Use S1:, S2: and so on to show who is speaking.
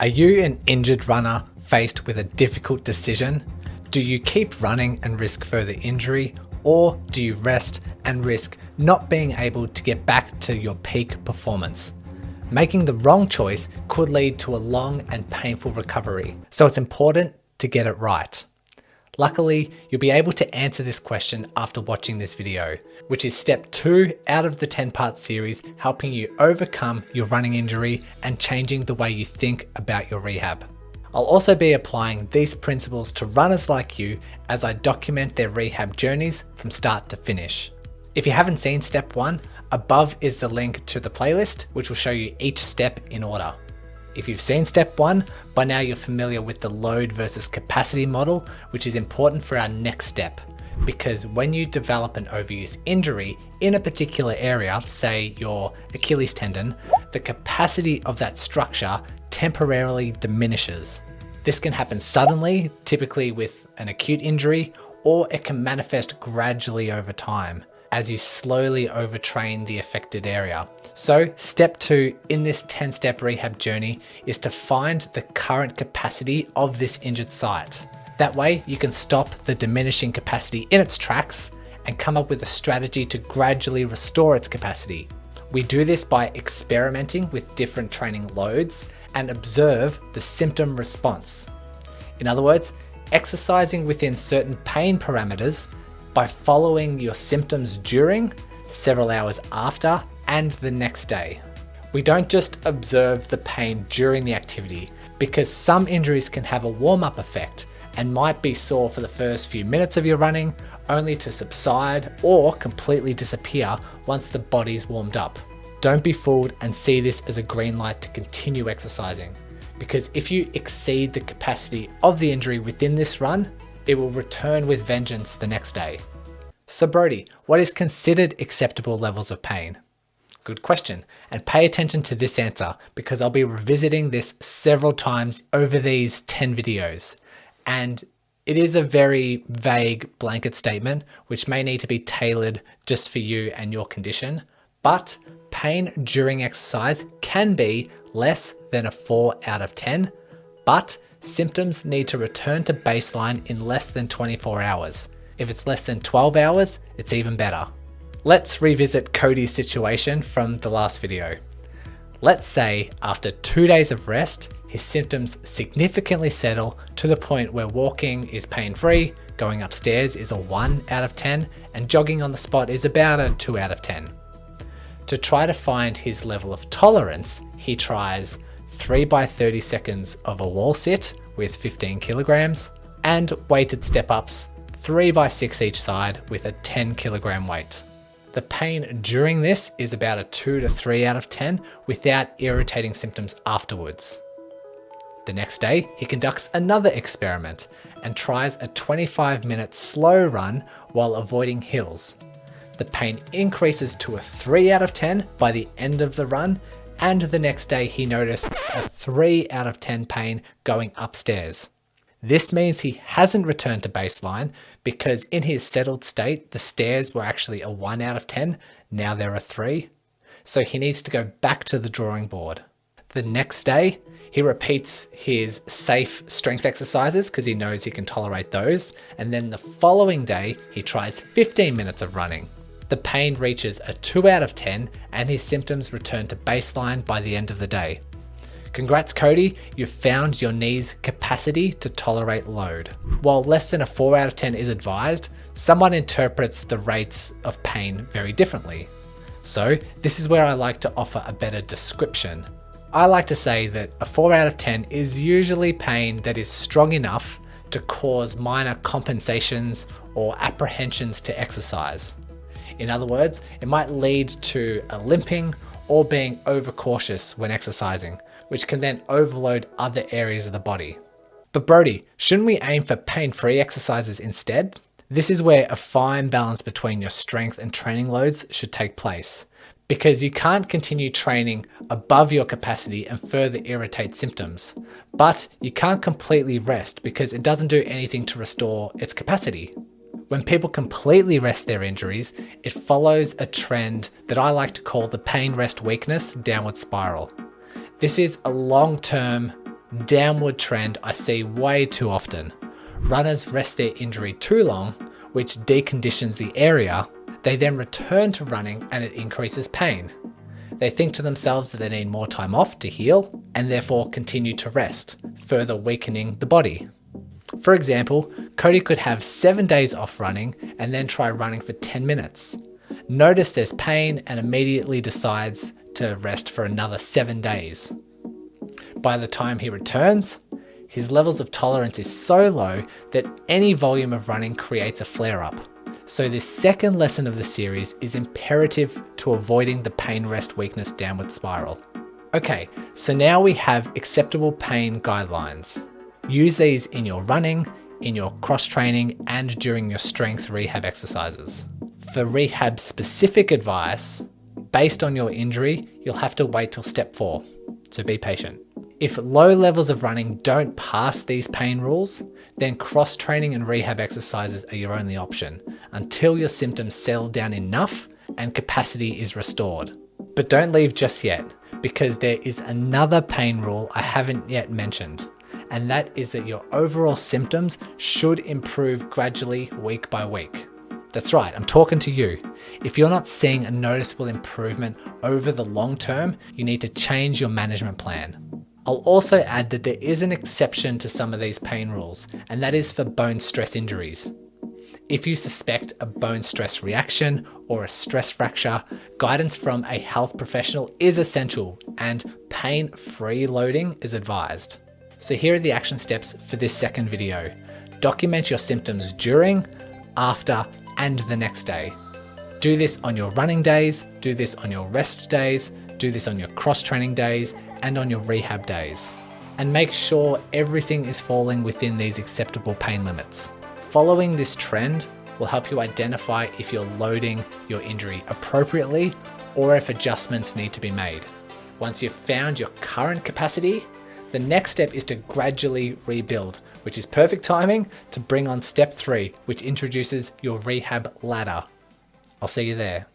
S1: Are you an injured runner faced with a difficult decision? Do you keep running and risk further injury, or do you rest and risk not being able to get back to your peak performance? Making the wrong choice could lead to a long and painful recovery, so it's important to get it right. Luckily, you'll be able to answer this question after watching this video, which is step 2 out of the 10-part series helping you overcome your running injury and changing the way you think about your rehab. I'll also be applying these principles to runners like you as I document their rehab journeys from start to finish. If you haven't seen step 1, above is the link to the playlist, which will show you each step in order. If you've seen step 1, by now you're familiar with the load versus capacity model, which is important for our next step. Because when you develop an overuse injury in a particular area, say your Achilles tendon, the capacity of that structure temporarily diminishes. This can happen suddenly, typically with an acute injury, or it can manifest gradually over time as you slowly overtrain the affected area. So step 2 in this 10-step rehab journey is to find the current capacity of this injured site. That way you can stop the diminishing capacity in its tracks and come up with a strategy to gradually restore its capacity. We do this by experimenting with different training loads and observe the symptom response. In other words, exercising within certain pain parameters by following your symptoms during, several hours after, and the next day. We don't just observe the pain during the activity, because some injuries can have a warm-up effect and might be sore for the first few minutes of your running, only to subside or completely disappear once the body's warmed up. Don't be fooled and see this as a green light to continue exercising, because if you exceed the capacity of the injury within this run, it will return with vengeance the next day. So Brody, what is considered acceptable levels of pain? Good question, and pay attention to this answer because I'll be revisiting this several times over these 10 videos. And it is a very vague blanket statement which may need to be tailored just for you and your condition, but pain during exercise can be less than a 4 out of 10, but symptoms need to return to baseline in less than 24 hours. If it's less than 12 hours, it's even better. Let's revisit Cody's situation from the last video. Let's say after 2 days of rest, his symptoms significantly settle to the point where walking is pain-free, going upstairs is a 1 out of 10, and jogging on the spot is about a 2 out of 10. To try to find his level of tolerance, he tries 3 by 30 seconds of a wall sit with 15 kilograms and weighted step-ups 3 by 6 each side with a 10 kilogram weight. The pain during this is about a 2 to 3 out of 10 without irritating symptoms afterwards. The next day, he conducts another experiment and tries a 25-minute slow run while avoiding hills. The pain increases to a 3 out of 10 by the end of the run, and the next day he notices a 3 out of 10 pain going upstairs. This means he hasn't returned to baseline because in his settled state, the stairs were actually a 1 out of 10, now they're a 3. So he needs to go back to the drawing board. The next day, he repeats his safe strength exercises because he knows he can tolerate those. And then the following day, he tries 15 minutes of running. The pain reaches a 2 out of 10 and his symptoms return to baseline by the end of the day. Congrats Cody, you've found your knee's capacity to tolerate load. While less than a 4 out of 10 is advised, someone interprets the rates of pain very differently. So this is where I like to offer a better description. I like to say that a 4 out of 10 is usually pain that is strong enough to cause minor compensations or apprehensions to exercise. In other words, it might lead to a limping or being overcautious when exercising, which can then overload other areas of the body. But Brody, shouldn't we aim for pain-free exercises instead? This is where a fine balance between your strength and training loads should take place, because you can't continue training above your capacity and further irritate symptoms. But you can't completely rest because it doesn't do anything to restore its capacity. When people completely rest their injuries, it follows a trend that I like to call the pain rest weakness downward spiral. This is a long-term downward trend I see way too often. Runners rest their injury too long, which deconditions the area. They then return to running and it increases pain. They think to themselves that they need more time off to heal and therefore continue to rest, further weakening the body. For example, Cody could have 7 days off running and then try running for 10 minutes. Notice there's pain and immediately decides to rest for another 7 days. By the time he returns, his levels of tolerance is so low that any volume of running creates a flare-up. So this second lesson of the series is imperative to avoiding the pain rest weakness downward spiral. Okay, so now we have acceptable pain guidelines. Use these in your running, in your cross training, and during your strength rehab exercises. For rehab specific advice, based on your injury, you'll have to wait till step 4, so be patient. If low levels of running don't pass these pain rules, then cross training and rehab exercises are your only option until your symptoms settle down enough and capacity is restored. But don't leave just yet, because there is another pain rule I haven't yet mentioned, and that is that your overall symptoms should improve gradually week by week. That's right, I'm talking to you. If you're not seeing a noticeable improvement over the long term, you need to change your management plan. I'll also add that there is an exception to some of these pain rules, and that is for bone stress injuries. If you suspect a bone stress reaction or a stress fracture, guidance from a health professional is essential and pain-free loading is advised. So here are the action steps for this second video. Document your symptoms during, after, and the next day. Do this on your running days, do this on your rest days, do this on your cross-training days, and on your rehab days. And make sure everything is falling within these acceptable pain limits. Following this trend will help you identify if you're loading your injury appropriately or if adjustments need to be made. Once you've found your current capacity, the next step is to gradually rebuild, which is perfect timing to bring on step 3, which introduces your rehab ladder. I'll see you there.